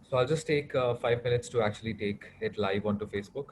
So I'll just take 5 minutes to actually take it live onto Facebook.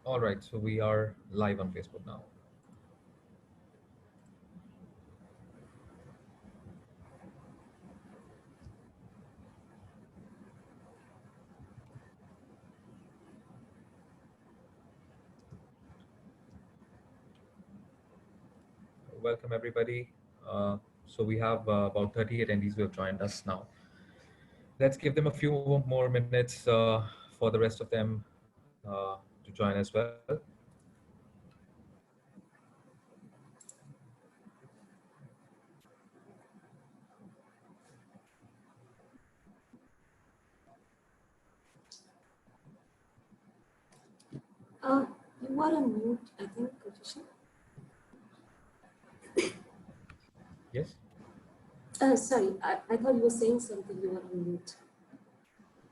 All right, so we are live on Facebook now. Welcome everybody. So we have about 30 attendees who have joined us now. Let's give them a few more minutes for the rest of them to join as well. You are on mute, I think, Krishna. Yes? Sorry, I thought you were saying something. You were on mute.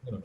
No, no, no.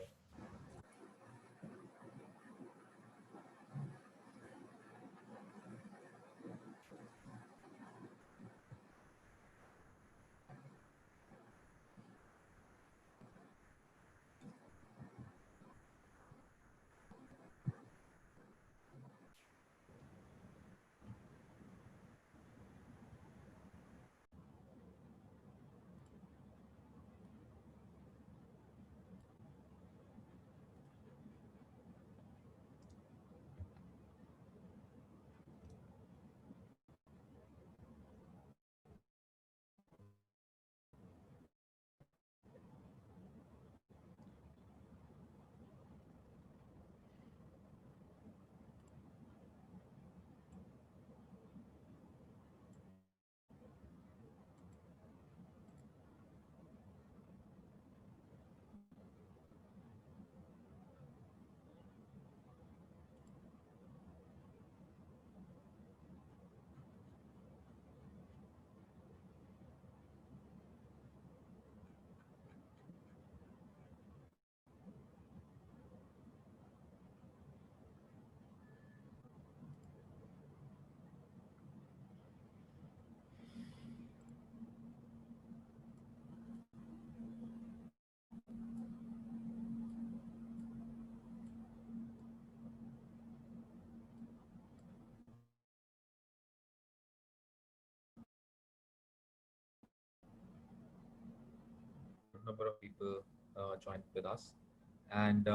number of people joined with us, and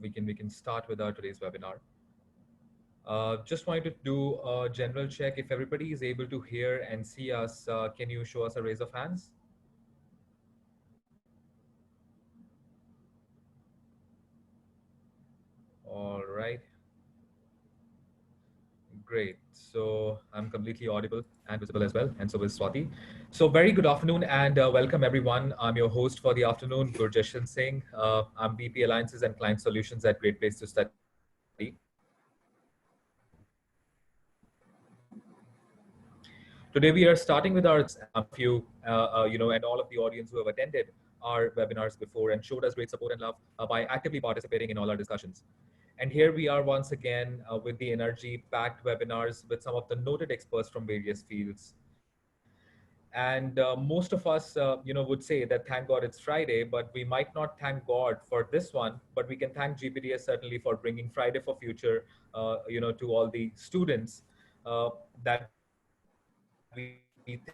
we can start with our today's webinar. Just wanted to do a general check. If everybody is able to hear and see us, can you show us a raise of hands? All right. Great. So I'm completely audible and visible as well, and so is Swati. So very good afternoon and welcome everyone. I'm your host for the afternoon, Gurjashan Singh. I'm VP Alliances and Client Solutions at Great Place to Study. Today we are starting with our few, and all of the audience who have attended our webinars before and showed us great support and love by actively participating in all our discussions. And here we are once again with the energy-packed webinars with some of the noted experts from various fields. And most of us, would say that thank God it's Friday, but we might not thank God for this one, but we can thank GPDS certainly for bringing Friday for Future, to all the students that we think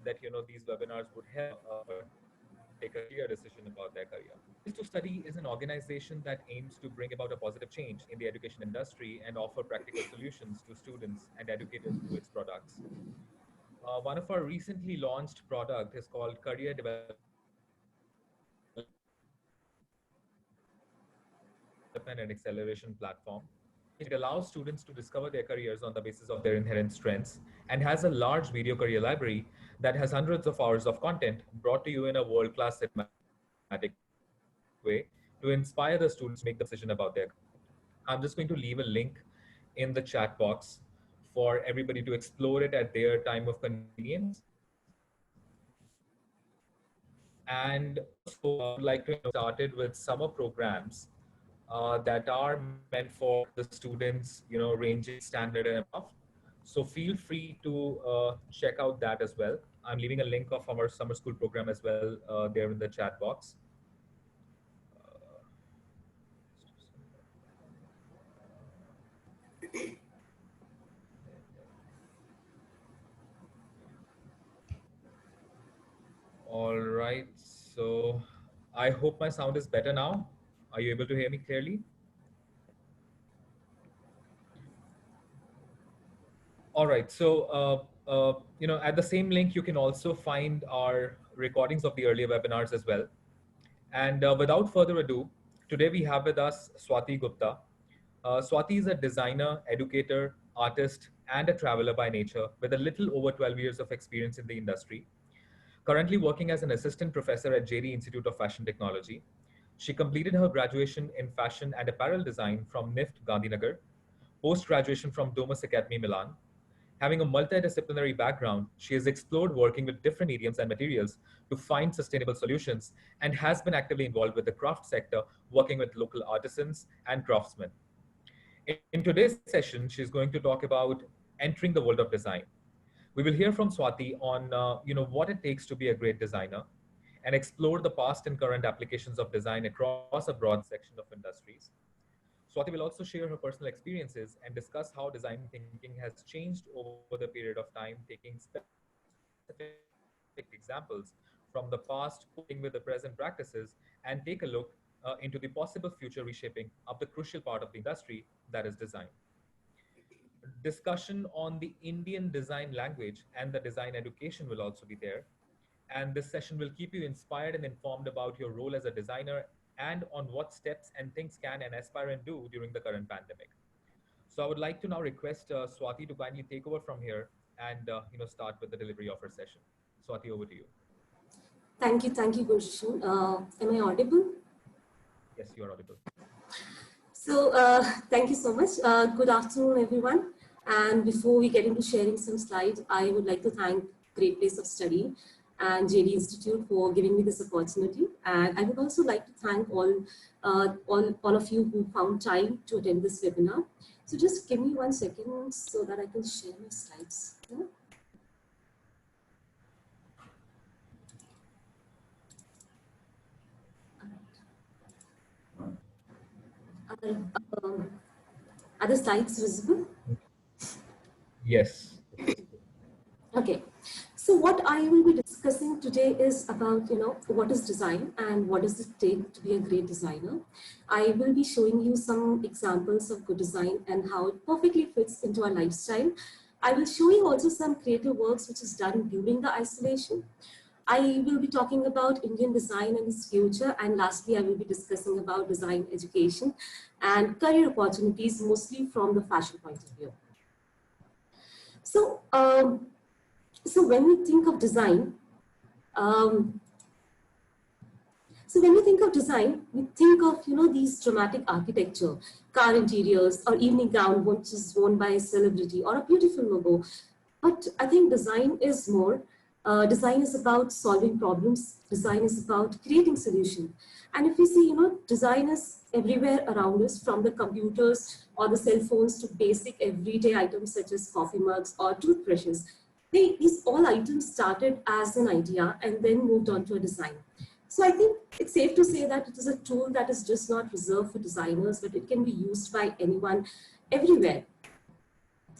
that, these webinars would help them take a clear decision about their career. Great Place to Study is an organization that aims to bring about a positive change in the education industry and offer practical solutions to students and educators through its products. One of our recently launched product is called Career Development and Acceleration Platform. It allows students to discover their careers on the basis of their inherent strengths and has a large video career library that has hundreds of hours of content brought to you in a world-class cinematic way to inspire the students to make the decision about their career. I'm just going to leave a link in the chat box for everybody to explore it at their time of convenience. And also, I would like to started with summer programs that are meant for the students, ranging standard and above. So feel free to check out that as well. I'm leaving a link of our summer school program as well there in the chat box. All right. So I hope my sound is better now. Are you able to hear me clearly? All right. So, at the same link, you can also find our recordings of the earlier webinars as well. And without further ado, today we have with us Swati Gupta. Swati is a designer, educator, artist, and a traveler by nature with a little over 12 years of experience in the industry. Currently working as an assistant professor at JD Institute of Fashion Technology. She completed her graduation in fashion and apparel design from NIFT Gandhinagar, post-graduation from Domus Academy Milan. Having a multidisciplinary background, she has explored working with different mediums and materials to find sustainable solutions and has been actively involved with the craft sector, working with local artisans and craftsmen. In today's session, she's going to talk about entering the world of design. We will hear from Swati on what it takes to be a great designer and explore the past and current applications of design across a broad section of industries. Swati will also share her personal experiences and discuss how design thinking has changed over the period of time, taking specific examples from the past, correlating with the present practices, and take a look into the possible future reshaping of the crucial part of the industry that is design. Discussion on the Indian design language and the design education will also be there. And this session will keep you inspired and informed about your role as a designer and on what steps and things can an aspirant do during the current pandemic. So I would like to now request Swati to kindly take over from here and start with the delivery of her session. Swati, over to you. Thank you, Gulshan. Am I audible? Yes, you are audible. So, thank you so much. Good afternoon, everyone. And before we get into sharing some slides, I would like to thank Great Place of Study and JD Institute for giving me this opportunity. And I would also like to thank all of you who found time to attend this webinar. So just give me 1 second so that I can share my slides. Yeah? Um, are the slides visible? Yes, it's visible. Okay. So what I will be discussing discussing today is about, what is design and what does it take to be a great designer. I will be showing you some examples of good design and how it perfectly fits into our lifestyle. I will show you also some creative works which is done during the isolation. I will be talking about Indian design and its future, and lastly, I will be discussing about design education and career opportunities, mostly from the fashion point of view. So, so when we think of design, um, when we think of design, we think of these dramatic architecture, car interiors, or evening gown which is worn by a celebrity, or a beautiful logo. But I think design is more. Design is about solving problems. Design is about creating solutions. And if we see, design is everywhere around us, from the computers or the cell phones to basic everyday items such as coffee mugs or toothbrushes. These all items started as an idea and then moved on to a design. So I think it's safe to say that it is a tool that is just not reserved for designers, but it can be used by anyone, everywhere.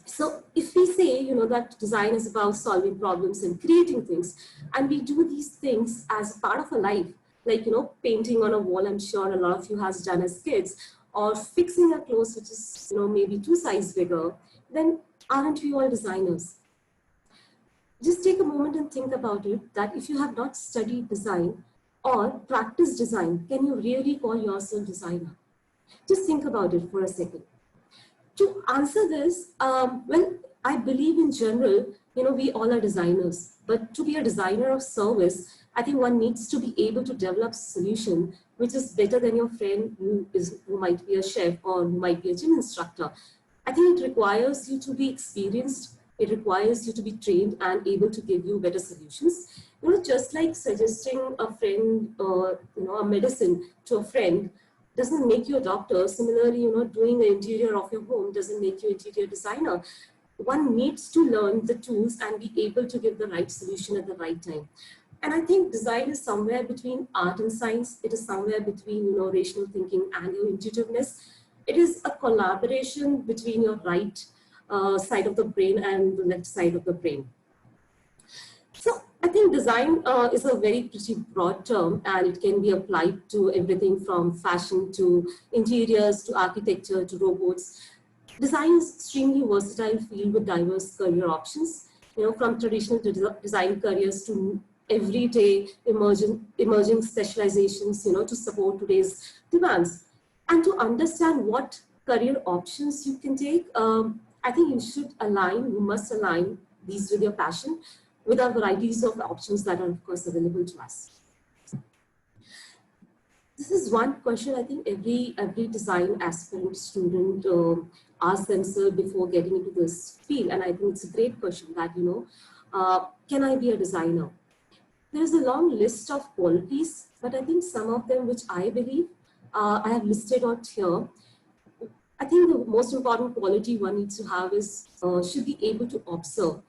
So if we say, that design is about solving problems and creating things, and we do these things as part of a life, like, painting on a wall, I'm sure a lot of you has done as kids, or fixing a clothes which is, maybe 2 sizes bigger, then aren't we all designers? Just take a moment and think about it, that if you have not studied design or practiced design, can you really call yourself designer? Just think about it for a second. To answer this, well, I believe in general, we all are designers, but to be a designer of service, I think one needs to be able to develop a solution which is better than your friend who might be a chef or who might be a gym instructor. I think it requires you to be experienced. It requires you to be trained and able to give you better solutions. Just like suggesting a friend, a medicine to a friend, doesn't make you a doctor. Similarly, doing the interior of your home doesn't make you an interior designer. One needs to learn the tools and be able to give the right solution at the right time. And I think design is somewhere between art and science. It is somewhere between, rational thinking and your intuitiveness. It is a collaboration between your right side of the brain and the left side of the brain. So I think design is a very pretty broad term, and it can be applied to everything from fashion to interiors to architecture to robots. Design is extremely versatile field with diverse career options, from traditional design careers to everyday emerging specializations, to support today's demands. And to understand what career options you can take, I think you must align these with your passion, with our varieties of options that are, of course, available to us. This is one question I think every design aspirant student asks themselves before getting into this field. And I think it's a great question that, can I be a designer? There is a long list of qualities, but I think some of them which I believe I have listed out here. I think the most important quality one needs to have is should be able to observe,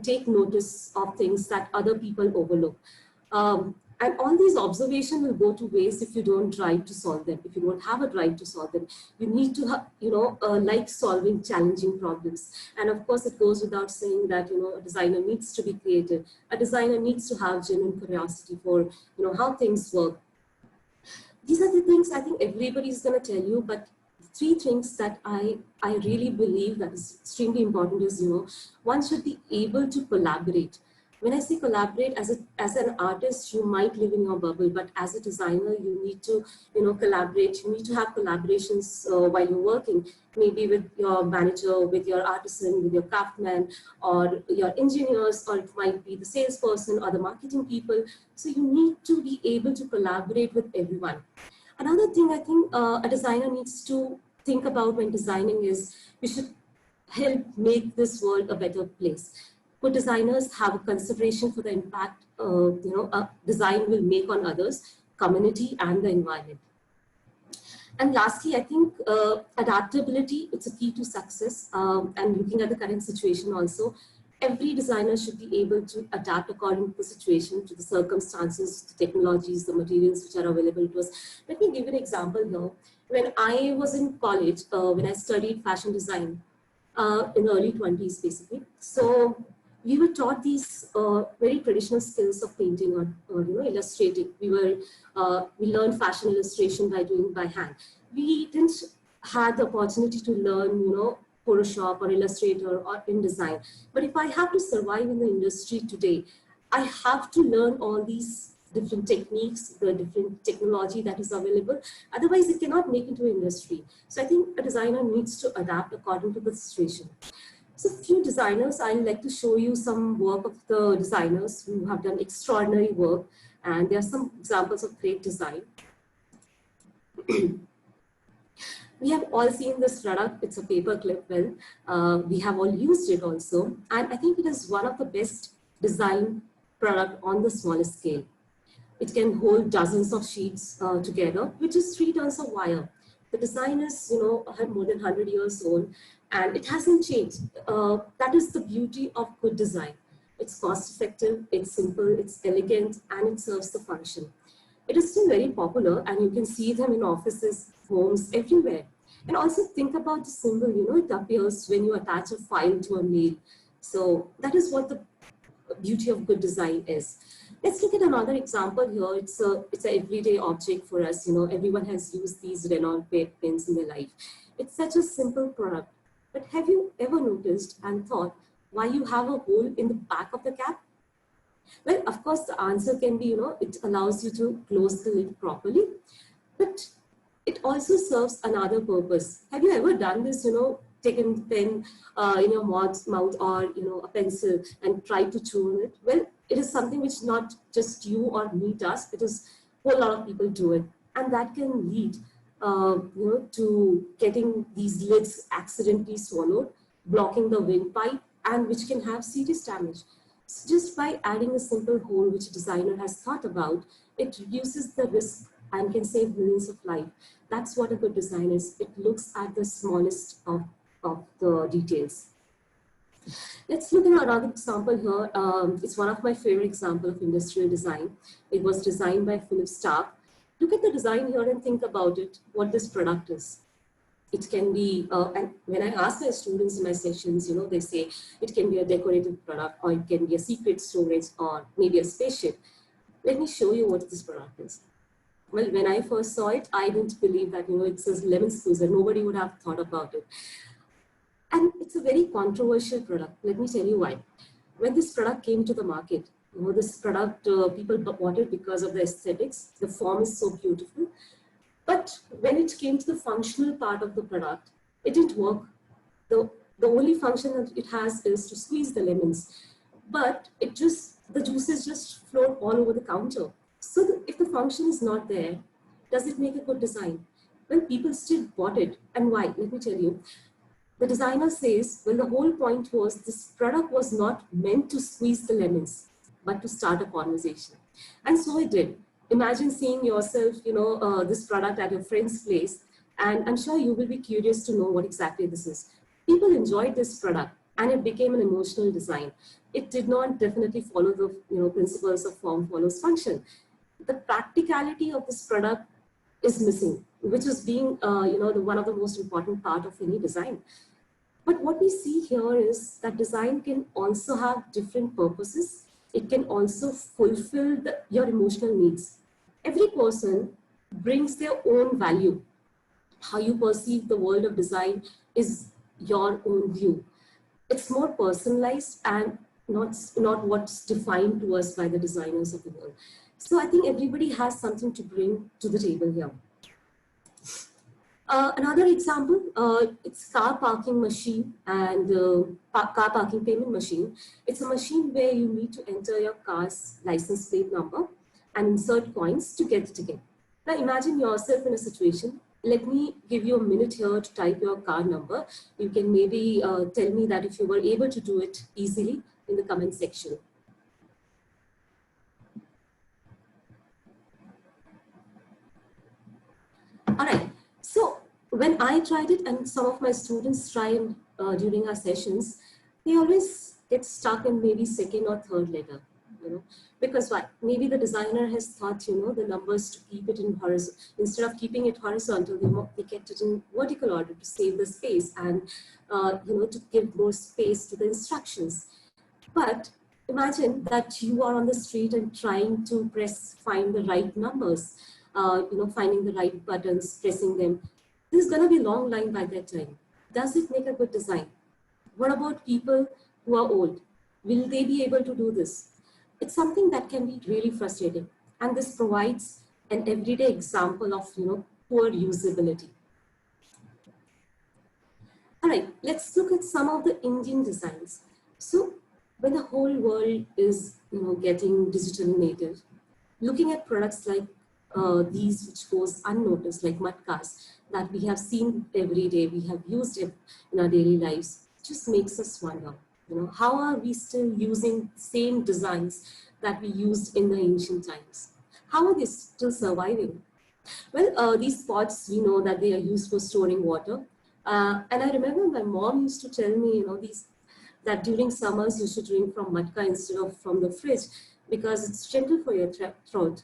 take notice of things that other people overlook. And all these observations will go to waste if you don't try to solve them, if you don't have a drive to solve them. You need to, like solving challenging problems. And of course, it goes without saying that, a designer needs to be creative. A designer needs to have genuine curiosity for, how things work. These are the things I think everybody is going to tell you, but 3 things that I really believe that is extremely important is, one should be able to collaborate. When I say collaborate, as an artist, you might live in your bubble, but as a designer, you need to, collaborate. You need to have collaborations while you're working, maybe with your manager, with your artisan, with your craftsman, or your engineers, or it might be the salesperson or the marketing people. So you need to be able to collaborate with everyone. Another thing I think a designer needs to think about when designing is we should help make this world a better place. Good designers have a consideration for the impact a design will make on others, community, and the environment. And lastly, I think adaptability, it's a key to success. And looking at the current situation also, every designer should be able to adapt according to the situation, to the circumstances, the technologies, the materials which are available to us. Let me give you an example here. When I was in college, when I studied fashion design in the early 20s, basically. So we were taught these very traditional skills of painting or illustrating. We learned fashion illustration by doing by hand. We didn't had the opportunity to learn, Photoshop or Illustrator or InDesign. But if I have to survive in the industry today, I have to learn all these different techniques, the different technology that is available. Otherwise, it cannot make into industry. So I think a designer needs to adapt according to the situation. So a few designers, I'd like to show you some work of the designers who have done extraordinary work. And there are some examples of great design. We have all seen this product. It's a paper clip. Well, we have all used it also. And I think it is one of the best design product on the smallest scale. It can hold dozens of sheets together, which is 3 tons of wire. The design is, more than 100 years old, and it hasn't changed. That is the beauty of good design. It's cost effective, it's simple, it's elegant, and it serves the function. It is still very popular, and you can see them in offices, homes, everywhere. And also think about the symbol, it appears when you attach a file to a mail. So that is what the beauty of good design is. Let's look at another example here. It's an everyday object for us. Everyone has used these Renault pens in their life. It's such a simple product. But have you ever noticed and thought why you have a hole in the back of the cap? Well, of course, the answer can be, it allows you to close the lid properly. But it also serves another purpose. Have you ever done this, taken the pen in your mouth or, a pencil and tried to chew on it? Well, it is something which not just you or me does, it is a whole lot of people do it. And that can lead, to getting these lids accidentally swallowed, blocking the windpipe, and which can have serious damage. So just by adding a simple hole which a designer has thought about, it reduces the risk and can save millions of lives. That's what a good design is. It looks at the smallest of the details. Let's look at another example here. It's one of my favorite examples of industrial design. It was designed by Philip Stark. Look at the design here and think about it, what this product is. It can be, and when I ask my students in my sessions, they say it can be a decorative product, or it can be a secret storage, or maybe a spaceship. Let me show you what this product is. Well, when I first saw it, I didn't believe that, it says lemon squeezer. Nobody would have thought about it. And it's a very controversial product. Let me tell you why. When this product came to the market, this product, people bought it because of the aesthetics. The form is so beautiful. But when it came to the functional part of the product, it didn't work. The only function that it has is to squeeze the lemons. But the juices just float all over the counter. So if the function is not there, does it make a good design? Well, people still bought it. And why? Let me tell you. The designer says, well, the whole point was this product was not meant to squeeze the lemons, but to start a conversation. And so it did. Imagine seeing yourself, this product at your friend's place, and I'm sure you will be curious to know what exactly this is. People enjoyed this product, and it became an emotional design. It did not definitely follow the principles of form follows function. The practicality of this product is missing, which is being one of the most important part of any design. But what we see here is that design can also have different purposes. It can also fulfill your emotional needs. Every person brings their own value. How you perceive the world of design is your own view. It's more personalized and not what's defined to us by the designers of the world. So I think everybody has something to bring to the table here. Another example, it's car parking machine and car parking payment machine. It's a machine where you need to enter your car's license plate number and insert coins to get the ticket. Now imagine yourself in a situation. Let me give you a minute here to type your car number. You can maybe tell me that if you were able to do it easily in the comment section. All right, so when I tried it and some of my students try during our sessions, they always get stuck in maybe second or third letter, because why? Maybe the designer has thought, the numbers to keep it in horizontal, instead of keeping it horizontal, they kept it in vertical order to save the space and, to give more space to the instructions. But imagine that you are on the street and trying to find the right numbers, finding the right buttons, pressing them. There's going to be a long line by that time. Does it make a good design? What about people who are old? Will they be able to do this? It's something that can be really frustrating. And this provides an everyday example of, poor usability. All right, let's look at some of the Indian designs. So when the whole world is, getting digital native, looking at products like these which goes unnoticed, like matkas, that we have seen every day, we have used it in our daily lives, just makes us wonder, how are we still using same designs that we used in the ancient times? How are they still surviving? Well, these pots, we know that they are used for storing water. And I remember my mom used to tell me, that during summers you should drink from matka instead of from the fridge because it's gentle for your throat.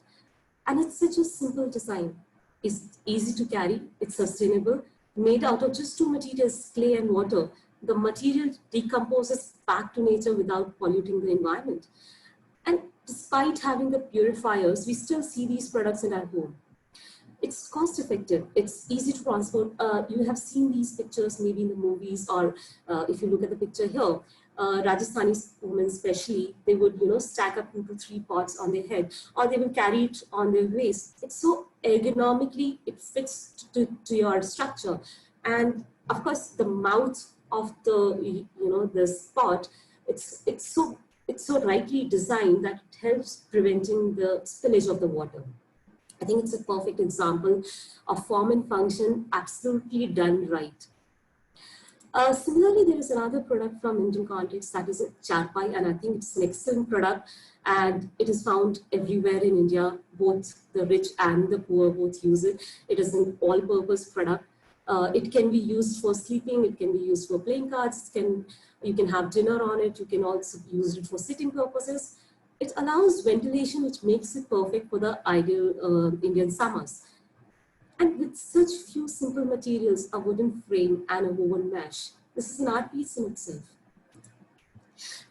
And it's such a simple design. It's easy to carry, it's sustainable, made out of just two materials, clay and water. The material decomposes back to nature without polluting the environment. And despite having the purifiers, we still see these products in our home. It's cost effective, it's easy to transport. You have seen these pictures maybe in the movies, or if you look at the picture here, Rajasthani women especially, they would stack up into 3 pots on their head, or they will carry it on their waist. It's so ergonomically, it fits to your structure. And of course, the mouth of the, this pot, it's so rightly designed that it helps preventing the spillage of the water. I think it's a perfect example of form and function absolutely done right. Similarly, there is another product from Indian context that is a charpai, and I think it's an excellent product, and it is found everywhere in India. Both the rich and the poor both use it. It is an all-purpose product. It can be used for sleeping. It can be used for playing cards. You can have dinner on it. You can also use it for sitting purposes. It allows ventilation, which makes it perfect for the ideal Indian summers. And with such few simple materials, a wooden frame and a woven mesh, this is an art piece in itself.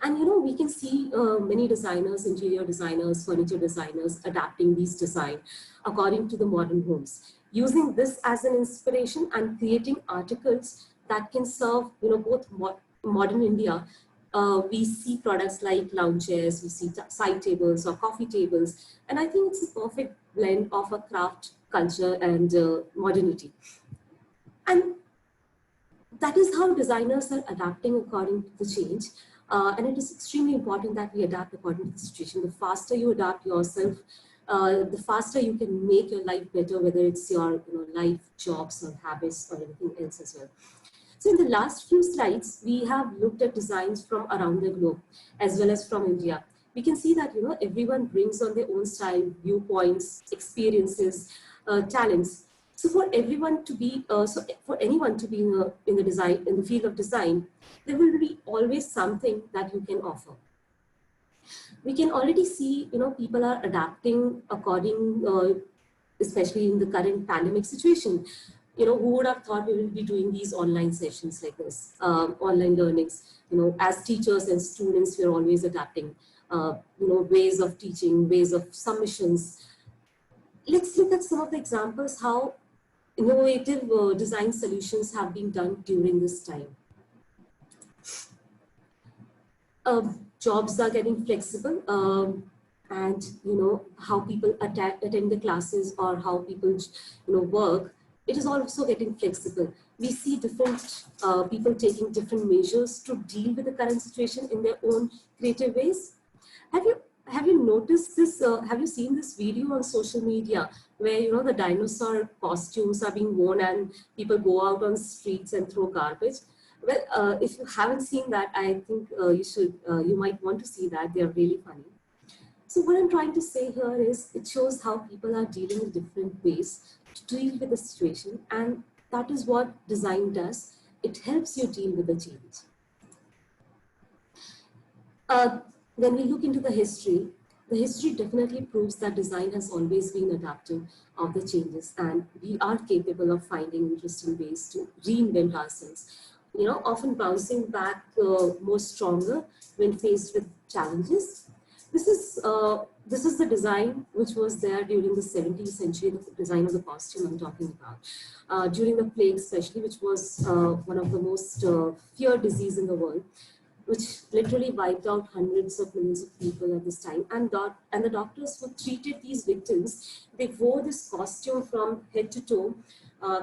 And we can see many designers, interior designers, furniture designers adapting these designs according to the modern homes, using this as an inspiration and creating articles that can serve both modern India. We see products like lounge chairs, we see side tables or coffee tables, and I think it's a perfect blend of a craft, culture, and modernity. And that is how designers are adapting according to the change. And it is extremely important that we adapt according to the situation. The faster you adapt yourself, the faster you can make your life better, whether it's your life, jobs, or habits, or anything else as well. So in the last few slides, we have looked at designs from around the globe, as well as from India. We can see that everyone brings on their own style, viewpoints, experiences, talents. So for everyone to be, for anyone to be in the field of design, there will be always something that you can offer. We can already see, people are adapting according, especially in the current pandemic situation. Who would have thought we will be doing these online sessions like this, online learnings? As teachers and students, we're always adapting, ways of teaching, ways of submissions. Let's look at some of the examples how innovative design solutions have been done during this time. Jobs are getting flexible, and how people attend the classes or how people work. It is also getting flexible. We see different people taking different measures to deal with the current situation in their own creative ways. Have you noticed this? Have you seen this video on social media where the dinosaur costumes are being worn and people go out on streets and throw garbage? Well, if you haven't seen that, I think you might want to see that. They are really funny. So what I'm trying to say here is it shows how people are dealing in different ways to deal with the situation, and that is what design does. It helps you deal with the change. When we look into the history definitely proves that design has always been adaptive of the changes, and we are capable of finding interesting ways to reinvent ourselves. often bouncing back more stronger when faced with challenges. This is the design which was there during the 17th century, the design of the costume I'm talking about. During the plague especially, which was one of the most feared disease in the world, which literally wiped out hundreds of millions of people at this time. And the doctors who treated these victims, they wore this costume from head to toe,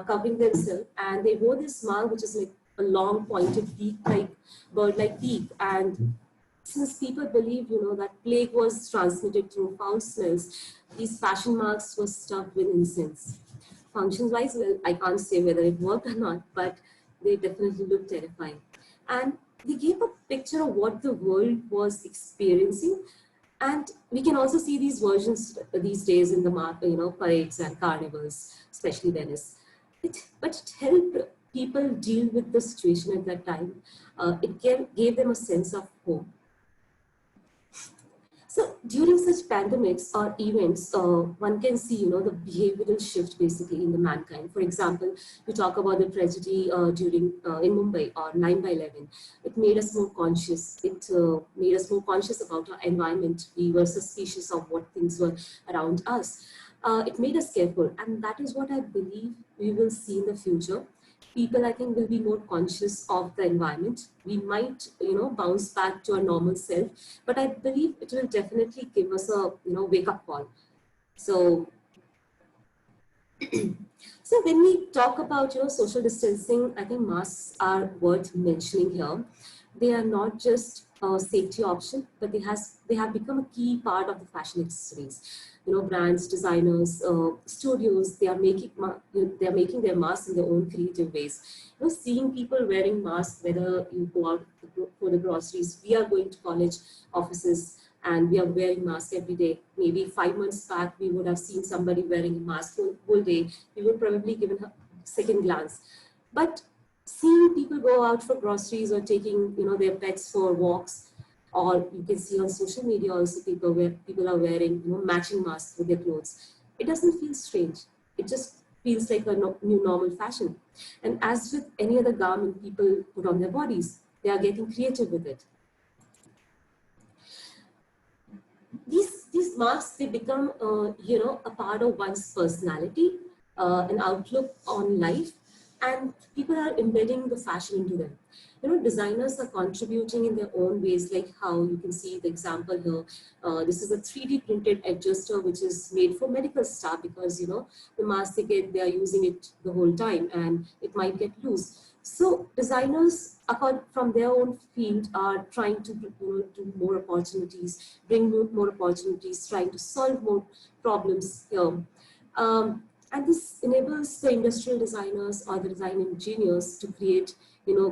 covering themselves, and they wore this mask, which is like a long pointed beak, like bird-like beak. And since people believe, that plague was transmitted through foul smells, these fashion masks were stuffed with incense. Functions-wise, well, I can't say whether it worked or not, but they definitely looked terrifying. And they gave a picture of what the world was experiencing. And we can also see these versions these days in the parades and carnivals, especially Venice. But it helped people deal with the situation at that time. It gave them a sense of hope. So during such pandemics or events, one can see, the behavioral shift basically in the mankind. For example, you talk about the tragedy in Mumbai or 9/11. It made us more conscious. It made us more conscious about our environment. We were suspicious of what things were around us. It made us careful, and that is what I believe we will see in the future. People, I think, will be more conscious of the environment. We might, bounce back to our normal self, but I believe it will definitely give us a, wake-up call. So, so when we talk about, social distancing, I think masks are worth mentioning here. They are not just a safety option, but they have become a key part of the fashion accessories. Brands, designers, studios, they are making their masks in their own creative ways. Seeing people wearing masks, whether you go out for the groceries, we are going to college, offices, and we are wearing masks every day. Maybe 5 months back, we would have seen somebody wearing a mask whole day. We would probably give a second glance. But seeing people go out for groceries or taking, their pets for walks, or you can see on social media also people are wearing, matching masks with their clothes. It doesn't feel strange. It just feels like a new normal fashion. And as with any other garment people put on their bodies, they are getting creative with it. These masks, they become, a part of one's personality, an outlook on life, and people are embedding the fashion into them. Designers are contributing in their own ways, like how you can see the example here. This is a 3D printed adjuster, which is made for medical staff because, the mask they are using it the whole time and it might get loose. So designers from their own field are trying to do more opportunities, bring more opportunities, trying to solve more problems here. And this enables the industrial designers or the design engineers to create,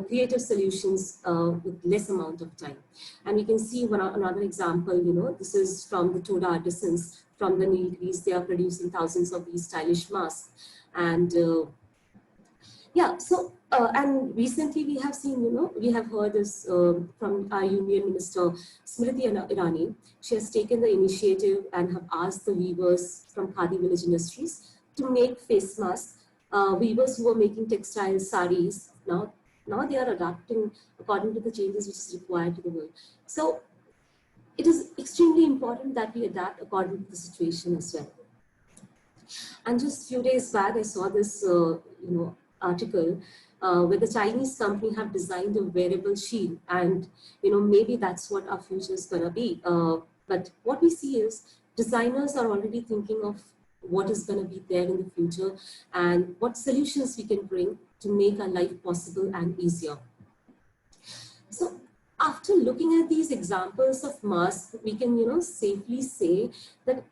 creative solutions with less amount of time. And we can see another example, this is from the Toda artisans from the Nilgiris. They are producing thousands of these stylish masks. And yeah, so, and recently we have seen, we have heard this from our Union Minister, Smriti Irani. She has taken the initiative and have asked the weavers from Khadi Village Industries to make face masks. Weavers who were making textiles, saris, now they are adapting according to the changes which is required to the world. So it is extremely important that we adapt according to the situation as well. And just a few days back, I saw this, article where the Chinese company have designed a wearable shield, and maybe that's what our future is gonna be. But what we see is designers are already thinking of what is going to be there in the future and what solutions we can bring to make our life possible and easier. So after looking at these examples of masks, we can safely say that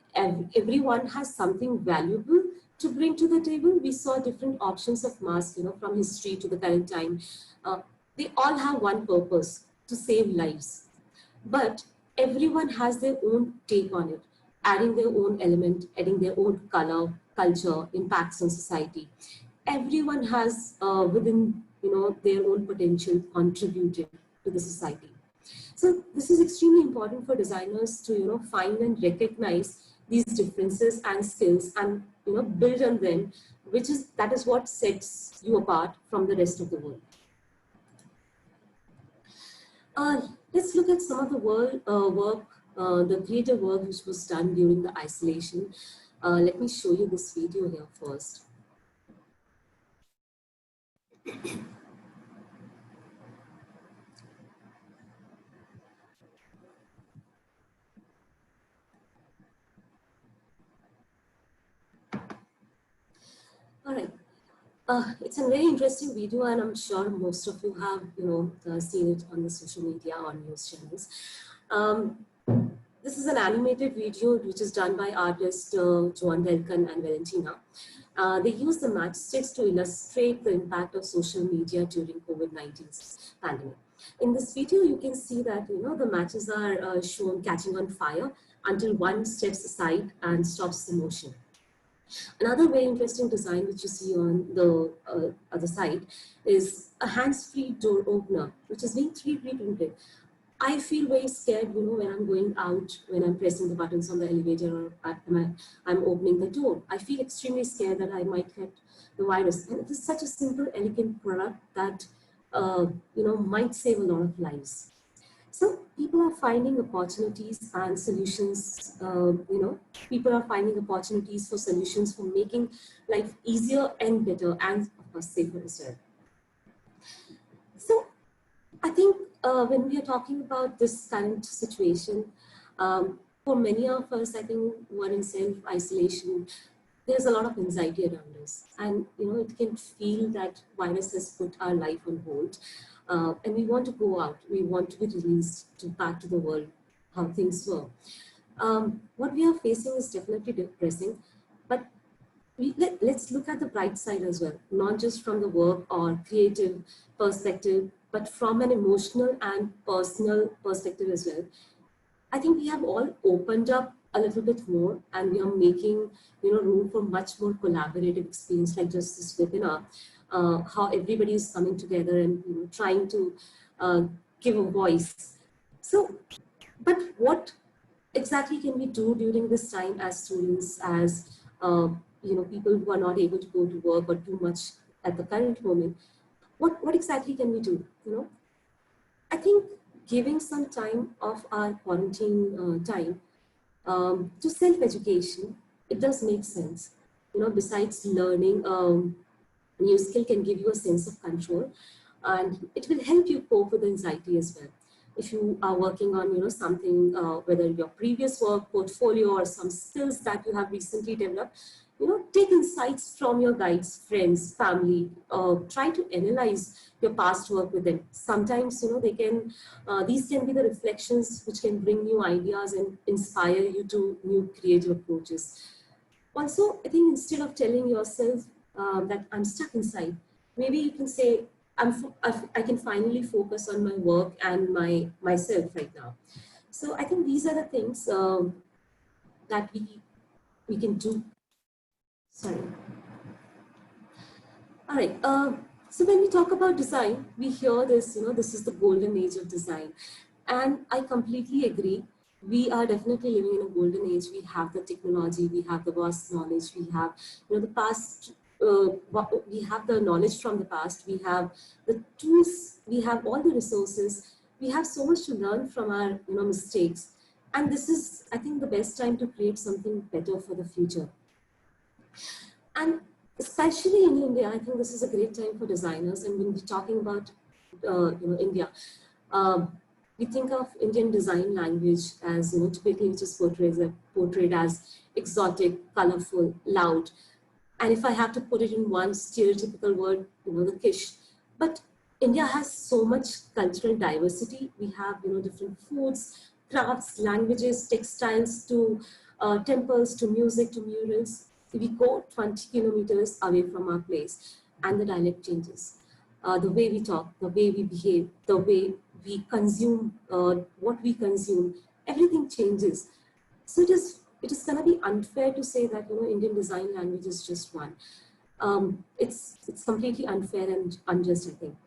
everyone has something valuable to bring to the table. We saw different options of masks, from history to the current time. They all have one purpose: to save lives. But everyone has their own take on it, adding their own element, adding their own color, culture, impacts on society. Everyone has within their own potential contributed to the society. So this is extremely important for designers to find and recognize these differences and skills and build on them, that is what sets you apart from the rest of the world. Let's look at some of the the creative work which was done during the isolation. Let me show you this video here first. All right. It's a very interesting video, and I'm sure most of you have, seen it on the social media or news channels. This is an animated video which is done by artists Joan Delcan and Valentina. They use the matchsticks to illustrate the impact of social media during COVID-19 pandemic. In this video, you can see that the matches are shown catching on fire until one steps aside and stops the motion. Another very interesting design which you see on the other side is a hands-free door opener, which is being 3D printed. I feel very scared, when I'm going out, when I'm pressing the buttons on the elevator or I'm opening the door. I feel extremely scared that I might get the virus. And it is such a simple, elegant product that, might save a lot of lives. So people are finding opportunities and solutions, people are finding opportunities for solutions for making life easier and better and of course safer as well. So I think when we are talking about this current situation, for many of us, I think who are in self-isolation, there's a lot of anxiety around us. And, it can feel that virus has put our life on hold. And we want to go out. We want to be released back to the world, how things were. What we are facing is definitely depressing, but let's look at the bright side as well, not just from the work or creative perspective, but from an emotional and personal perspective as well. I think we have all opened up a little bit more, and we are making room for much more collaborative experience like just this webinar. How everybody is coming together and trying to give a voice. So, but what exactly can we do during this time as students, as people who are not able to go to work or do much at the current moment? What exactly can we do? I think giving some time of our quarantine time to self-education, it does make sense. Besides learning new skill can give you a sense of control, and it will help you cope with anxiety as well. If you are working on something, whether your previous work, portfolio, or some skills that you have recently developed, take insights from your guides, friends, family. Try to analyze your past work with them. Sometimes they can these can be the reflections which can bring new ideas and inspire you to new creative approaches. Also, I think instead of telling yourself that I'm stuck inside, maybe you can say, I can finally focus on my work and myself right now. So I think these are the things that we can do. Sorry. All right. So when we talk about design, we hear this, this is the golden age of design. And I completely agree. We are definitely living in a golden age. We have the technology, we have the vast knowledge, we have, the past, we have the knowledge from the past, we have the tools, we have all the resources. We have so much to learn from our, mistakes. And this is, I think, the best time to create something better for the future. And especially in India, I think this is a great time for designers. And when we're talking about, India, we think of Indian design language as, typically which is portrayed as exotic, colorful, loud. And if I have to put it in one stereotypical word, the kish. But India has so much cultural diversity. We have, different foods, crafts, languages, textiles, to temples, to music, to murals. We go 20 kilometers away from our place and the dialect changes. The way we talk, the way we behave, the way we consume, what we consume, everything changes. So it is going to be unfair to say that Indian design language is just one. It's completely unfair and unjust, I think.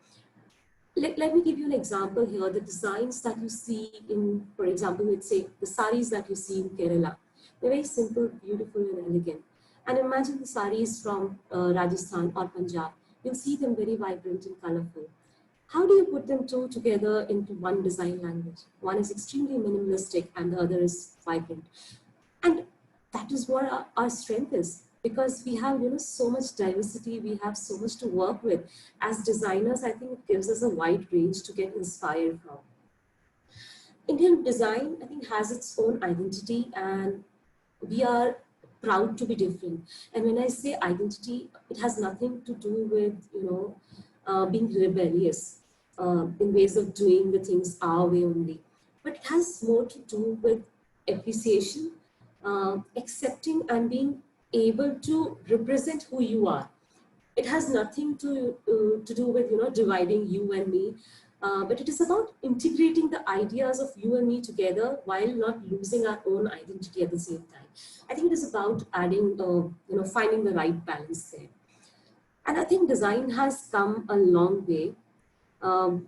Let me give you an example here. The designs that you see in, for example, let's say the saris that you see in Kerala, they're very simple, beautiful, and elegant. And imagine the saris from Rajasthan or Punjab. You'll see them very vibrant and colorful. How do you put them two together into one design language? One is extremely minimalistic and the other is vibrant. And that is what our strength is, because we have so much diversity, we have so much to work with. As designers, I think it gives us a wide range to get inspired from. Indian design, I think, has its own identity, and we are proud to be different. And when I say identity, it has nothing to do with being rebellious in ways of doing the things our way only, but it has more to do with appreciation, accepting and being able to represent who you are. It has nothing to do with dividing you and me, but it is about integrating the ideas of you and me together while not losing our own identity at the same time. I think it is about adding, finding the right balance there. And I think design has come a long way. Um,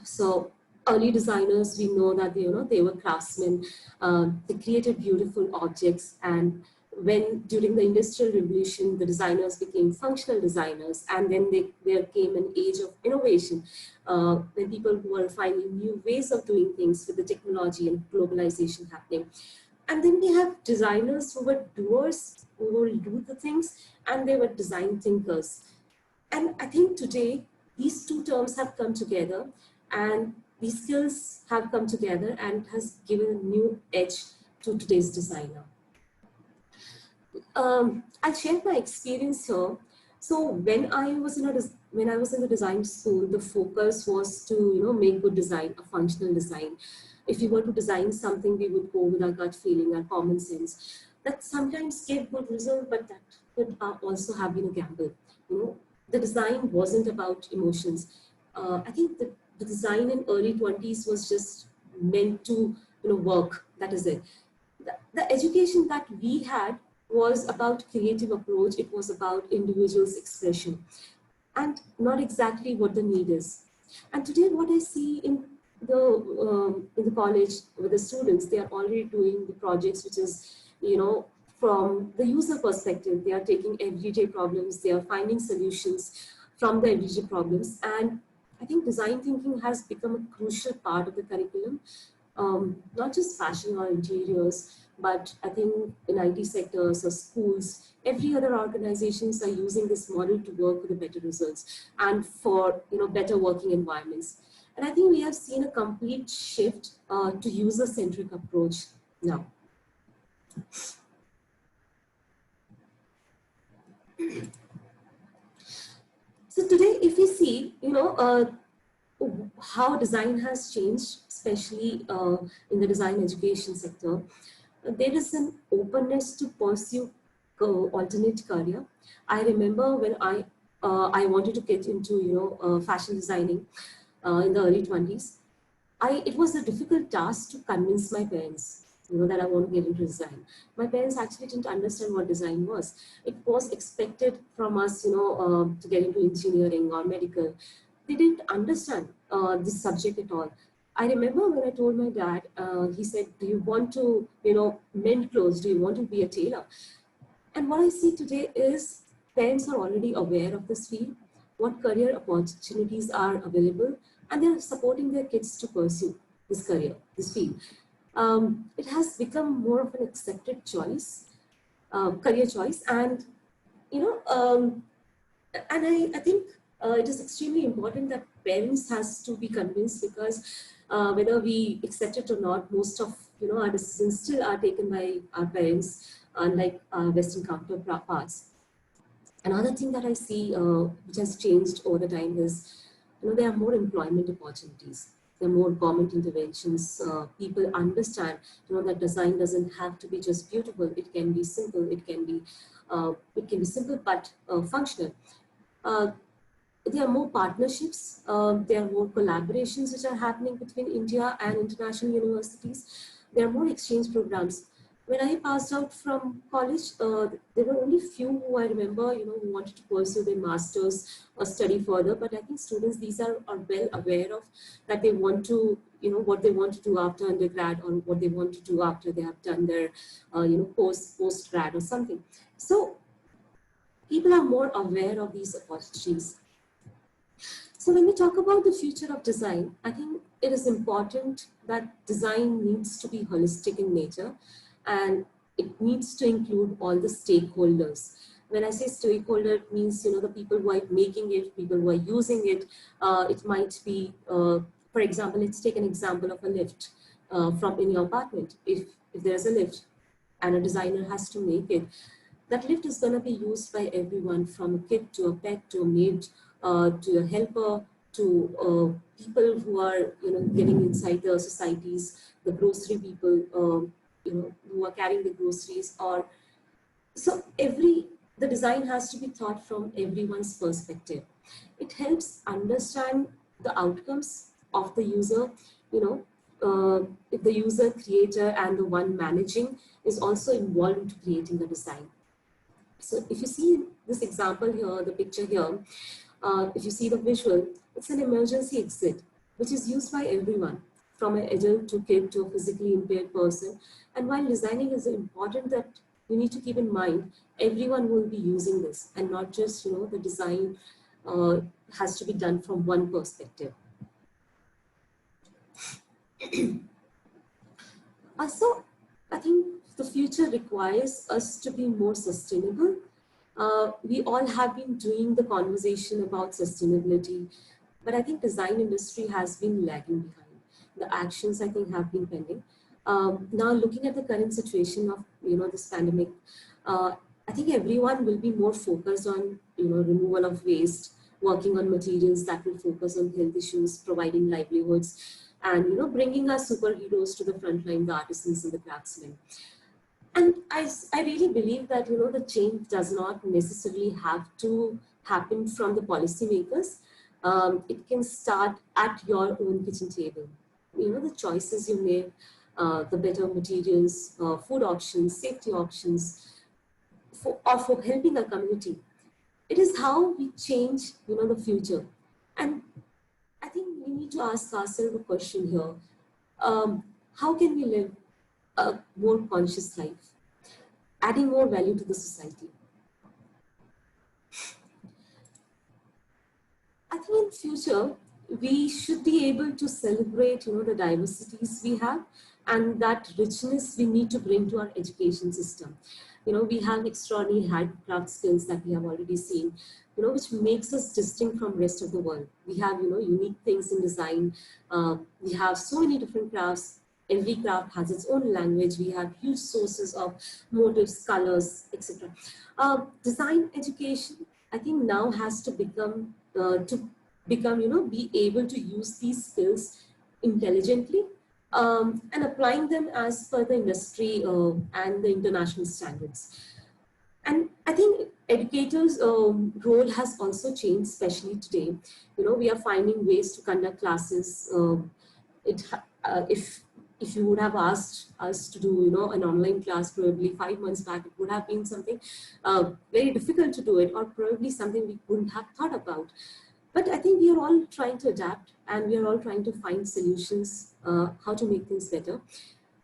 so early designers, we know that they were craftsmen. They created beautiful objects, and when during the Industrial Revolution, the designers became functional designers, and then there came an age of innovation, when people were finding new ways of doing things with the technology and globalization happening. And then we have designers who were doers, who will do the things, and they were design thinkers. And I think today, these two terms have come together, and these skills have come together and has given a new edge to today's designer. I'll share my experience here. So when I was in the design school, the focus was to make good design, a functional design. If we were to design something, we would go with our gut feeling, our common sense. That sometimes gave good result, but that could also have been a gamble. The design wasn't about emotions. I think the design in early 20s was just meant to work. That is it. The education that we had was about creative approach. It was about individual's expression, and not exactly what the need is. And today, what I see in the college with the students, they are already doing the projects, which is from the user perspective. They are taking everyday problems, they are finding solutions from the everyday problems, and I think design thinking has become a crucial part of the curriculum. Not just fashion or interiors, but I think in IT sectors or schools, every other organizations are using this model to work with the better results and for better working environments. And I think we have seen a complete shift to user-centric approach now. So today, if we see, how design has changed, especially in the design education sector, there is an openness to pursue alternate career. I remember when I wanted to get into fashion designing in the early 20s. It was a difficult task to convince my parents that I want to get into design. My parents actually didn't understand what design was. It was expected from us to get into engineering or medical. They didn't understand this subject at all. I remember when I told my dad, he said, do you want to mend clothes? Do you want to be a tailor? And what I see today is parents are already aware of this field, what career opportunities are available, and they're supporting their kids to pursue this career, this field. It has become more of an accepted choice, career choice, and I think it is extremely important that parents has to be convinced, because whether we accept it or not, most of our decisions still are taken by our parents, unlike Western counterparts. Another thing that I see which has changed over the time is there are more employment opportunities. There are more government interventions. People understand that design doesn't have to be just beautiful. It can be simple. It can be simple but functional. There are more partnerships, there are more collaborations which are happening between India and international universities. There are more exchange programs. When I passed out from college, there were only few who I remember, who wanted to pursue their masters or study further. But I think students, these are well aware of that they want to, what they want to do after undergrad, or what they want to do after they have done their, post grad or something. So people are more aware of these opportunities. So when we talk about the future of design, I think it is important that design needs to be holistic in nature, and it needs to include all the stakeholders. When I say stakeholder, it means, the people who are making it, people who are using it. It might be, for example, let's take an example of a lift from in your apartment. If there's a lift and a designer has to make it, that lift is going to be used by everyone, from a kid to a pet to a maid to a helper to people who are getting inside the societies, the grocery people, who are carrying the groceries. Or so the design has to be thought from everyone's perspective. It helps understand the outcomes of the user. If the user, creator, and the one managing is also involved into creating the design. So if you see this example here, the picture here, if you see the visual, it's an emergency exit, which is used by everyone, from an adult to kid to a physically impaired person. And while designing is important, that you need to keep in mind, everyone will be using this, and not just, the design has to be done from one perspective. So I think the future requires us to be more sustainable. We all have been doing the conversation about sustainability, but I think design industry has been lagging behind. The actions, I think, have been pending. Now, looking at the current situation of this pandemic, I think everyone will be more focused on removal of waste, working on materials that will focus on health issues, providing livelihoods, and bringing our superheroes to the front line, the artisans and the craftsmen. And I really believe that the change does not necessarily have to happen from the policymakers. It can start at your own kitchen table. The choices you make, the better materials, food options, safety options, for helping a community. It is how we change the future. And I think we need to ask ourselves a question here. How can we live a more conscious life, adding more value to the society? I think in future, we should be able to celebrate, the diversities we have, and that richness we need to bring to our education system. We have extraordinary handcraft skills that we have already seen, which makes us distinct from rest of the world. We have, unique things in design. We have so many different crafts. Every craft has its own language. We have huge sources of motifs, colors, etc. Design education, I think, now has to become, be able to use these skills intelligently, and applying them as per the industry and the international standards. And I think educators' role has also changed, especially today. We are finding ways to conduct classes. If you would have asked us to do, an online class probably 5 months back, it would have been something very difficult to do it, or probably something we wouldn't have thought about. But I think we are all trying to adapt, and we are all trying to find solutions, how to make things better.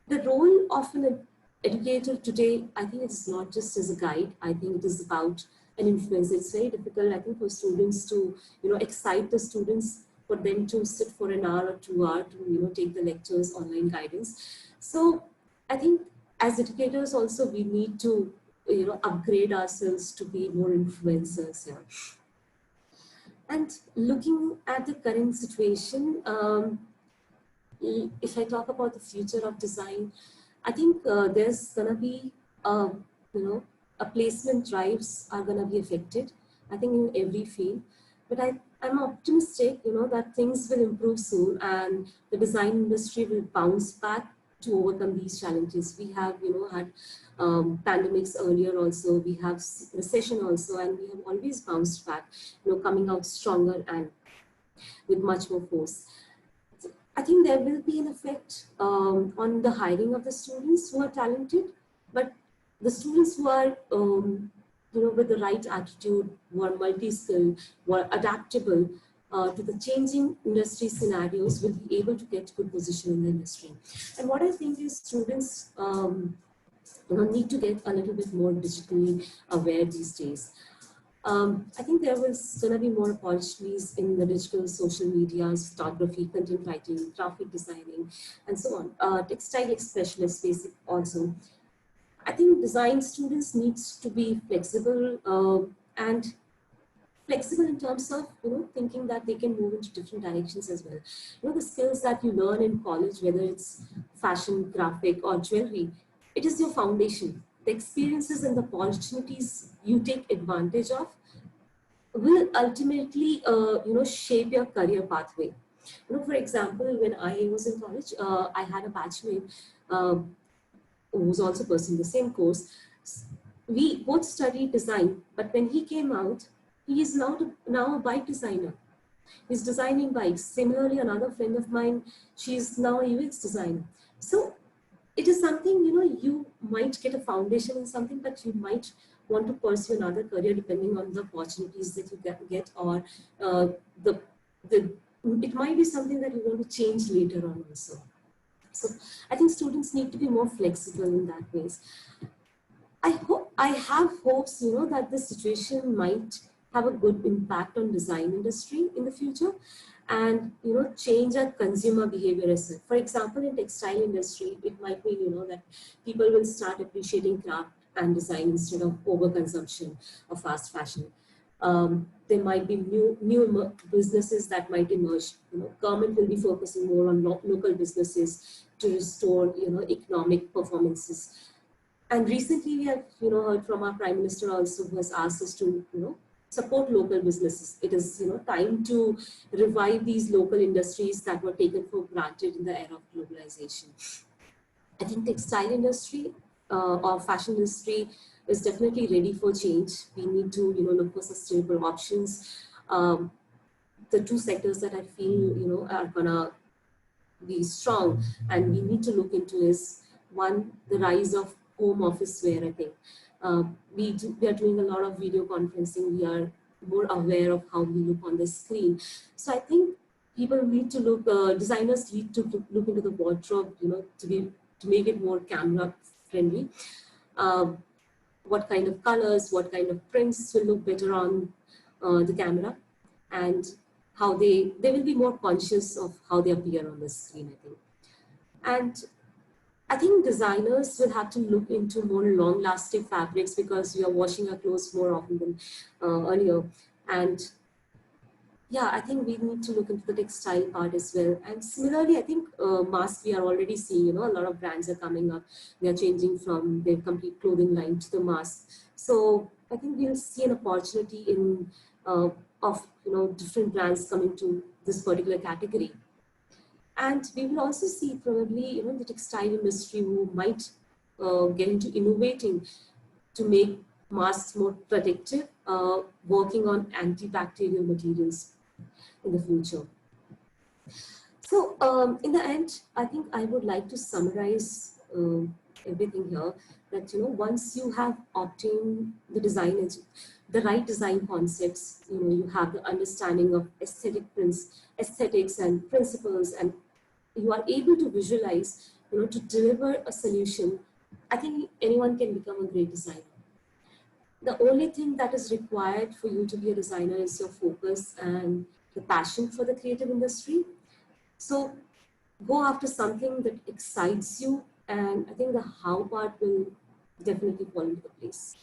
The role of an educator today, I think it's not just as a guide. I think it is about an influence. It's very difficult, I think, for students to, excite the students, for them to sit for an hour or 2 hours to, take the lectures, online guidance. So I think as educators also, we need to, upgrade ourselves to be more influencers here. And looking at the current situation, if I talk about the future of design, I think there's gonna be, a placement drives are gonna be affected, I think, in every field. But I'm optimistic, that things will improve soon, and the design industry will bounce back to overcome these challenges. We have, had pandemics earlier also, we have recession also, and we have always bounced back, coming out stronger and with much more force. So I think there will be an effect on the hiring of the students who are talented, but the students who are, with the right attitude, who are multi-skilled, who are adaptable to the changing industry scenarios, will be able to get good position in the industry. And what I think is students need to get a little bit more digitally aware these days. I think there was going to be more opportunities in the digital social medias, photography, content writing, graphic designing, and so on. Textile specialists, basic also. I think design students needs to be flexible and flexible in terms of thinking that they can move into different directions as well. The skills that you learn in college, whether it's fashion, graphic, or jewelry, it is your foundation. The experiences and the opportunities you take advantage of will ultimately shape your career pathway. For example, when I was in college, I had a batchmate uh, who was also pursuing the same course. We both studied design, but when he came out, he is now a bike designer. He's designing bikes. Similarly, another friend of mine, she's now a UX designer. So it is something, you might get a foundation in something, but you might want to pursue another career depending on the opportunities that you get, or uh, the the it might be something that you want to change later on also. So I think students need to be more flexible in that ways. I have hopes, that this situation might have a good impact on design industry in the future, and change our consumer behavior as well. For example, in textile industry, it might mean that people will start appreciating craft and design instead of overconsumption of fast fashion. There might be new businesses that might emerge. Government will be focusing more on local businesses to restore economic performances. And recently we have heard from our Prime Minister also, who has asked us to support local businesses. It is time to revive these local industries that were taken for granted in the era of globalization. I think textile industry or fashion industry is definitely ready for change. We need to look for sustainable options. The two sectors that I feel are gonna be strong and we need to look into is, one, the rise of home office wear. I think we are doing a lot of video conferencing. We are more aware of how we look on the screen. So I think people need to look, designers need to look into the wardrobe, to make it more camera friendly. What kind of colors, what kind of prints will look better on the camera, and how they will be more conscious of how they appear on the screen, I think. And I think designers will have to look into more long-lasting fabrics, because we are washing our clothes more often than earlier. And yeah, I think we need to look into the textile part as well. And similarly, I think masks, we are already seeing, a lot of brands are coming up. They are changing from their complete clothing line to the mask. So I think we'll see an opportunity in of different brands coming to this particular category. And we will also see probably the textile industry who might get into innovating to make masks more protective, working on antibacterial materials in the future. So in the end, I think I would like to summarize everything here, that once you have obtained the right design concepts, you have the understanding of aesthetics and principles, and you are able to visualize, to deliver a solution. I think anyone can become a great designer. The only thing that is required for you to be a designer is your focus and the passion for the creative industry. So go after something that excites you, and I think the how part will definitely fall into place.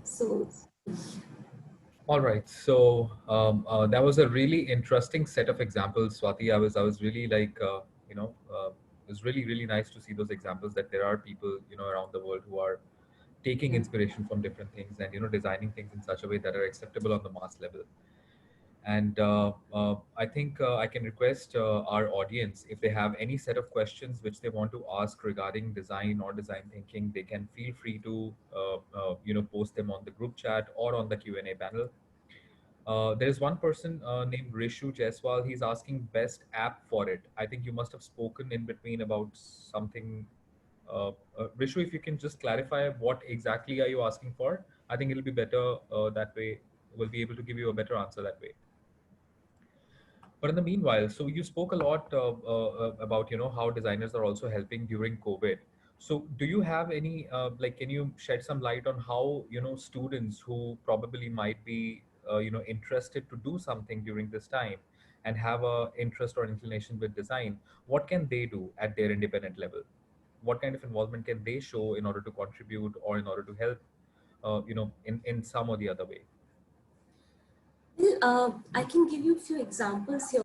So All right. So that was a really interesting set of examples, Swati. I was really like, it was really nice to see those examples, that there are people, around the world who are taking yeah. inspiration from different things and, designing things in such a way that are acceptable on the mass level. And I think I can request our audience, if they have any set of questions which they want to ask regarding design or design thinking, they can feel free to, post them on the group chat or on the Q&A panel. There's one person named Rishu Jaiswal. He's asking best app for it. I think you must have spoken in between about something. Rishu, if you can just clarify what exactly are you asking for, I think it'll be better that way. We'll be able to give you a better answer that way. But in the meanwhile, so you spoke a lot about how designers are also helping during COVID. So do you have any, like, can you shed some light on how, students who probably might be, interested to do something during this time and have a interest or inclination with design, what can they do at their independent level? What kind of involvement can they show in order to contribute or in order to help, in some or the other way? Well, I can give you a few examples here,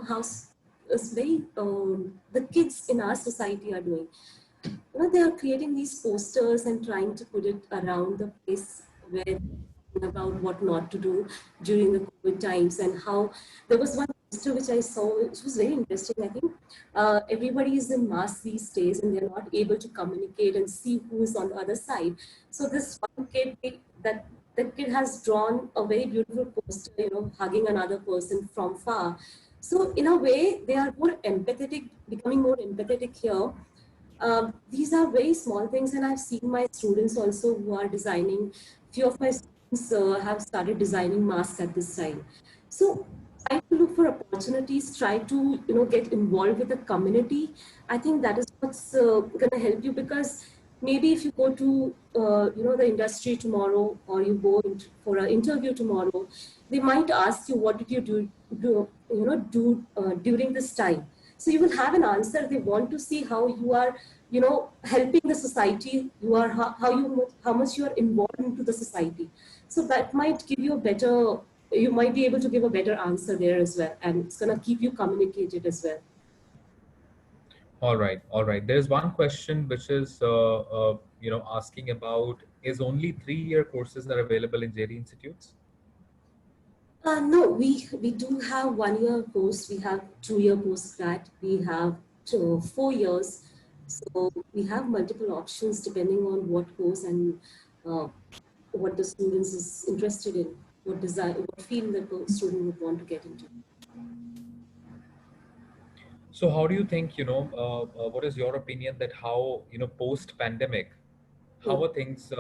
how it's very, the kids in our society are doing. They are creating these posters and trying to put it around the place where about what not to do during the COVID times, and how there was one poster which I saw, which was very interesting. I think everybody is in mask these days and they're not able to communicate and see who is on the other side. So this one kid, that the kid has drawn a very beautiful poster, hugging another person from far. So in a way, they are more empathetic, becoming more empathetic here. These are very small things, and I've seen my students also who are designing. Few of my students have started designing masks at this time. So try to look for opportunities, try to get involved with the community. I think that is what's going to help you, because maybe if you go to the industry tomorrow, or you go for an interview tomorrow, they might ask you, what did you do during this time. So you will have an answer. They want to see how you are helping the society. You are how much you are involved into the society. So that might give you a better, you might be able to give a better answer there as well, and it's going to keep you communicated as well. All right, all right. There's one question which is, asking about, is only 3-year courses are available in JD institutes? No, we do have 1 year course, we have 2 year postgrad, we have 4 years. So we have multiple options depending on what course and uh, what the students is interested in, what design, what field the student would want to get into. So how do you think, what is your opinion that how, post pandemic, Hmm. how are things,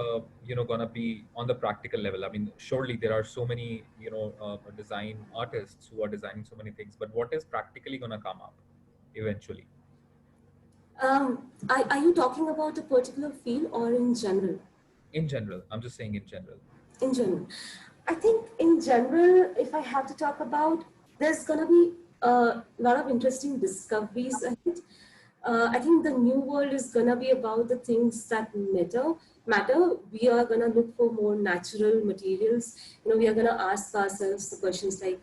gonna be on the practical level? I mean, surely there are so many, design artists who are designing so many things, but what is practically gonna come up eventually? Are you talking about a particular field or in general? In general, I'm just saying in general. In general, I think in general, if I have to talk about, there's going to be a lot of interesting discoveries ahead. I think the new world is going to be about the things that matter. We are going to look for more natural materials. We are going to ask ourselves the questions like,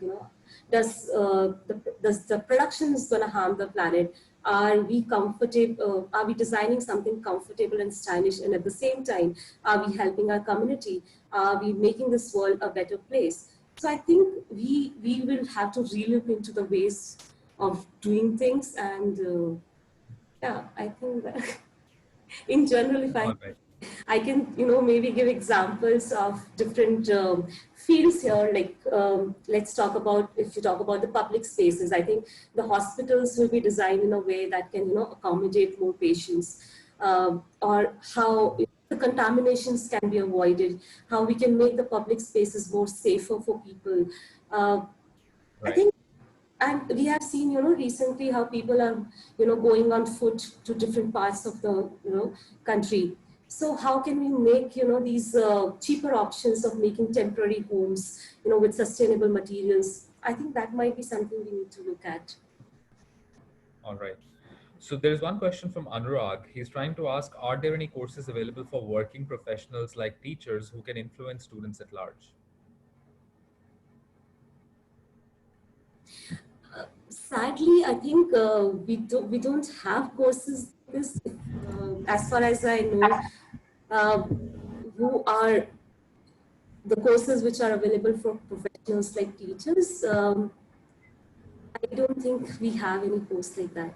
does the production is going to harm the planet? Are we comfortable? Are we designing something comfortable and stylish? And at the same time, are we helping our community? Are we making this world a better place? So I think we will have to relook into the ways of doing things, and yeah, I think that in general, if All right. I can, maybe give examples of different fields here. Like, let's talk about, if you talk about the public spaces, I think the hospitals will be designed in a way that can, accommodate more patients, or how the contaminations can be avoided, how we can make the public spaces more safer for people. Uh, I Right. think, and we have seen, recently how people are, going on foot to different parts of the, country. So how can we make, these cheaper options of making temporary homes, with sustainable materials? I think that might be something we need to look at. All right. So there's one question from Anurag. He's trying to ask, are there any courses available for working professionals like teachers who can influence students at large? Sadly, I think we don't have courses like this. As far as I know, uh, who are the courses which are available for professionals like teachers. I don't think we have any course like that.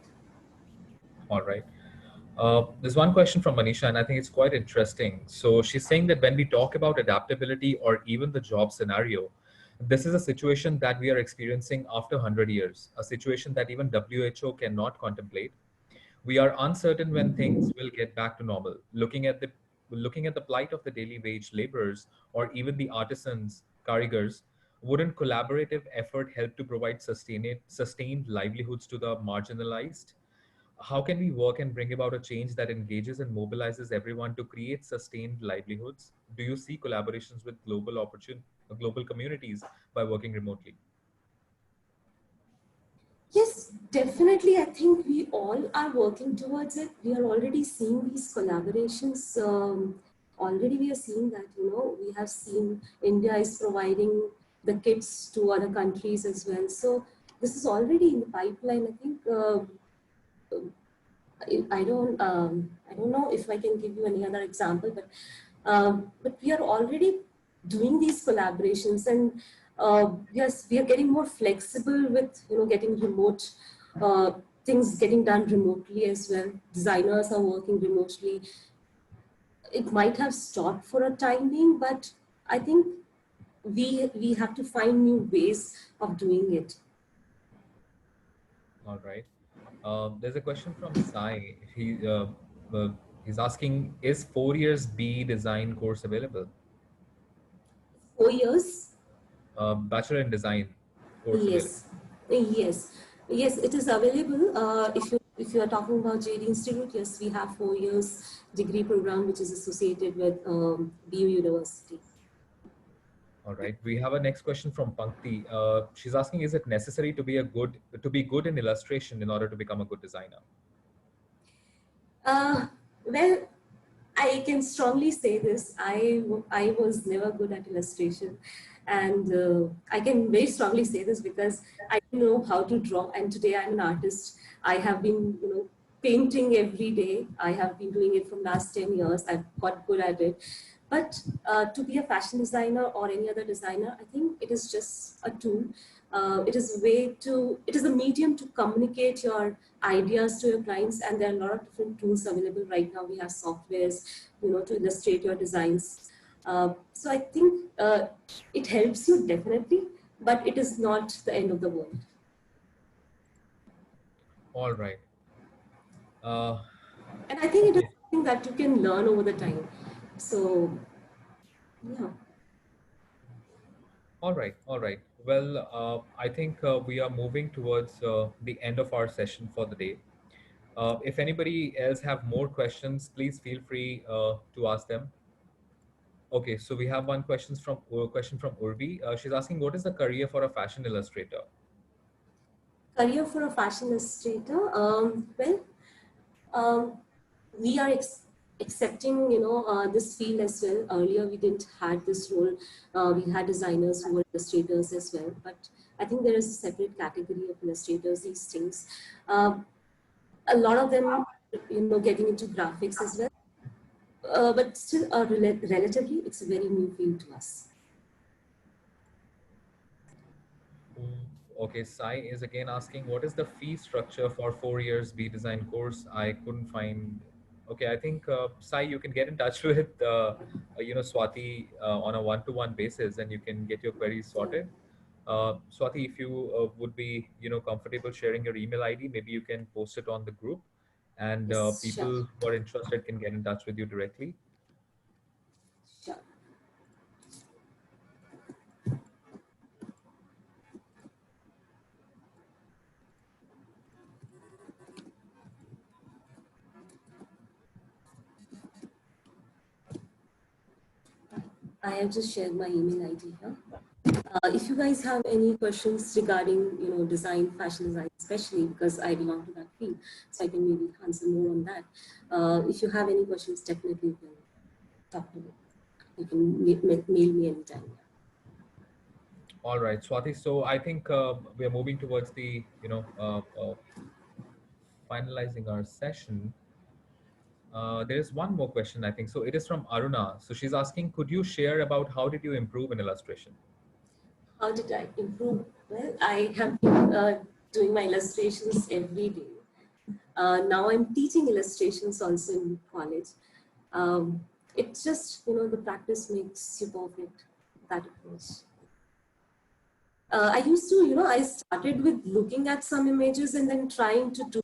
All right. There's one question from Manisha, and I think it's quite interesting. So she's saying that when we talk about adaptability or even the job scenario, this is a situation that we are experiencing after 100 years, a situation that even WHO cannot contemplate. We are uncertain when things will get back to normal. Looking at the plight of the daily wage laborers or even the artisans, karigars, wouldn't collaborative effort help to provide sustained livelihoods to the marginalized? how can we work and bring about a change that engages and mobilizes everyone to create sustained livelihoods? Do you see collaborations with global communities by working remotely? Yes, definitely. I think we all are working towards it. We are already seeing these collaborations. Already we are seeing that, we have seen India is providing the kits to other countries as well. So this is already in the pipeline. I think I don't know if I can give you any other example, but we are already doing these collaborations, and yes, we are getting more flexible with getting remote uh, things getting done remotely as well. Designers are working remotely. It might have stopped for a time being, but I think we have to find new ways of doing it. All right. There's a question from Sai. Uh, he's asking, is 4 years B design course available? 4 years. Bachelor in design course available. Yes, yes, yes. It is available. If you are talking about JD Institute, yes, we have 4 years degree program which is associated with BU University. All right. We have a next question from Pankti. She's asking, is it necessary to be good in illustration in order to become a good designer? Well, I can strongly say this. I was never good at illustration, and I can very strongly say this because I didn't know how to draw. And today I'm an artist. I have been painting every day. I have been doing it from last 10 years. I've got good at it. But to be a fashion designer or any other designer, I think it is just a tool. It is a medium to communicate your ideas to your clients, and there are a lot of different tools available right now. We have softwares, to illustrate your designs. So I think it helps you definitely, but it is not the end of the world. All right. And I think it is Okay. something that you can learn over the time. So, yeah. All right. All right. Well, I think we are moving towards the end of our session for the day. If anybody else have more questions, please feel free to ask them. Okay, so we have one question from Urvi. She's asking, what is the career for a fashion illustrator? Career for a fashion illustrator. Um, we are accepting, this field as well. Earlier, we didn't had this role. We had designers who were illustrators as well. But I think there is a separate category of illustrators these days. A lot of them, getting into graphics as well. But still, relatively, it's a very new field to us. Okay, Sai is again asking, what is the fee structure for 4 years B design course? I couldn't find. Okay, I think Sai, you can get in touch with Swati on a one-to-one basis, and you can get your queries sorted. Swati, if you would be comfortable sharing your email ID, maybe you can post it on the group, and Yes, sure, people who are interested can get in touch with you directly. sure. I have just shared my email ID here. If you guys have any questions regarding, design, fashion design, especially because I belong to that field, so I can maybe answer more on that. If you have any questions, definitely you can talk to me. You can mail me anytime. All right, Swati. So I think we are moving towards the finalizing our session. There is one more question, I think. So it is from Aruna. So she's asking, could you share about how did you improve in illustration? How did I improve? Well, I have been doing my illustrations every day. Now I'm teaching illustrations also in college. It's just, the practice makes you perfect, that approach. I used to, I started with looking at some images and then trying to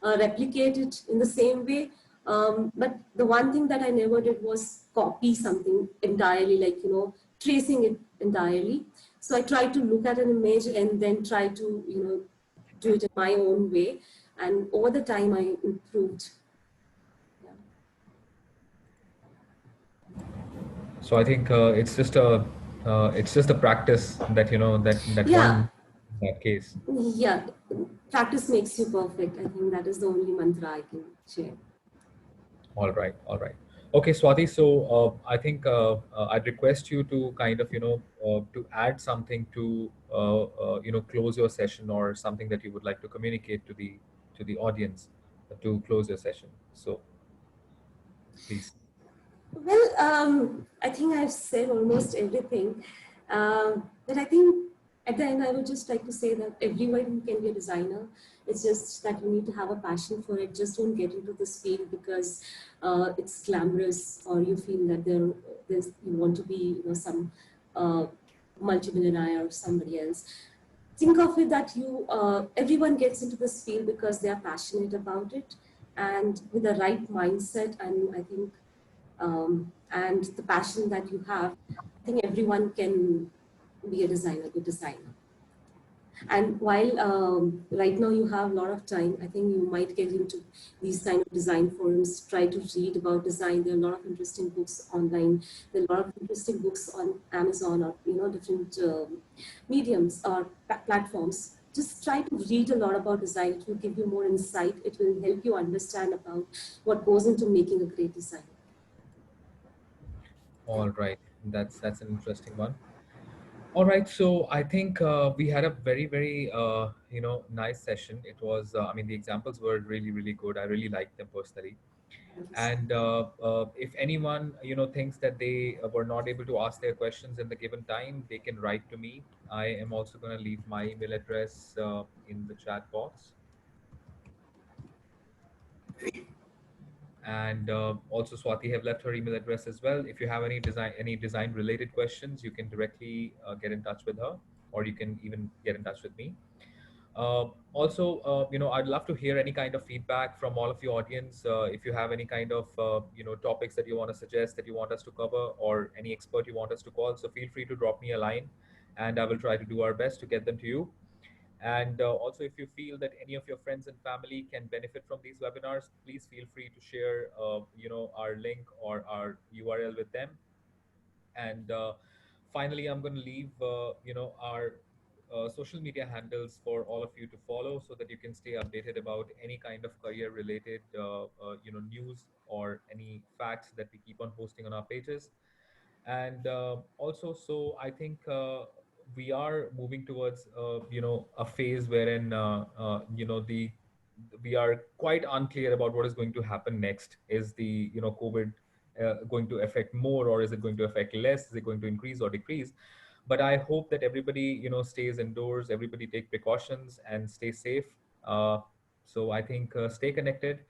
replicate it in the same way. But the one thing that I never did was copy something entirely, like, tracing it entirely. So I tried to look at an image and then try to, do it in my own way. And over the time, I improved. Yeah. So I think it's just a practice that that Yeah, one in that case. yeah. Practice makes you perfect. I think that is the only mantra I can share. All right, all right. Okay, Swati. So I think I'd request you to kind of to add something to close your session, or something that you would like to communicate to the audience to close your session. So please. Well, I think I've said almost everything. But I think at the end, I would just like to say that everyone can be a designer. It's just that you need to have a passion for it. Just don't get into this field because it's glamorous, or you feel that you want to be, some uh, multimillionaire or somebody else. Think of it that everyone gets into this field because they are passionate about it, and with the right mindset. And I think and the passion that you have, I think everyone can be a designer, good designer. And while right now you have a lot of time, I think you might get into these kind of design forums, try to read about design. There are a lot of interesting books online. There are a lot of interesting books on Amazon, or different mediums or platforms. Just try to read a lot about design. It will give you more insight. It will help you understand about what goes into making a great design. All right, that's an interesting one. All right, so I think we had a very nice session. It was I mean, the examples were really good. I really liked them personally. Thank you so And much. if anyone thinks that they were not able to ask their questions in the given time, they can write to me. I am also going to leave my email address in the chat box. And also Swati have left her email address as well. If you have any design related questions, you can directly get in touch with her, or you can even get in touch with me. Also, I'd love to hear any kind of feedback from all of your audience. If you have any kind of topics that you want to suggest, that you want us to cover, or any expert you want us to call, so feel free to drop me a line, and I will try to do our best to get them to you. And also, if you feel that any of your friends and family can benefit from these webinars, please feel free to share our link or our URL with them. And finally, I'm going to leave our social media handles for all of you to follow, so that you can stay updated about any kind of career related news, or any facts that we keep on posting on our pages. And also, so I think we are moving towards a phase wherein the we are quite unclear about what is going to happen next. Is the COVID going to affect more, or is it going to affect less? Is it going to increase or decrease? But I hope that everybody stays indoors, everybody take precautions and stay safe. So I think stay connected.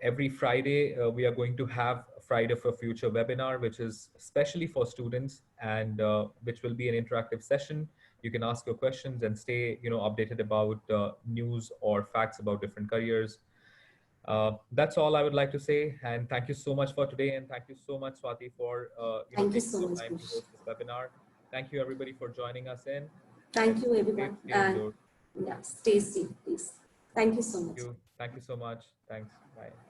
Every Friday, we are going to have Friday for Future webinar, which is especially for students, and which will be an interactive session. You can ask your questions and stay, updated about news or facts about different careers. That's all I would like to say. And thank you so much for today. And thank you so much, Swati, for Thank you taking so your much, time to Bush. host this webinar. Thank you, everybody, for joining us in. And Thank you, stay safe, everyone. stay And indoors. yeah, stay safe, please. Thank you so much. Thank you. Thank you so much. Thanks. Bye.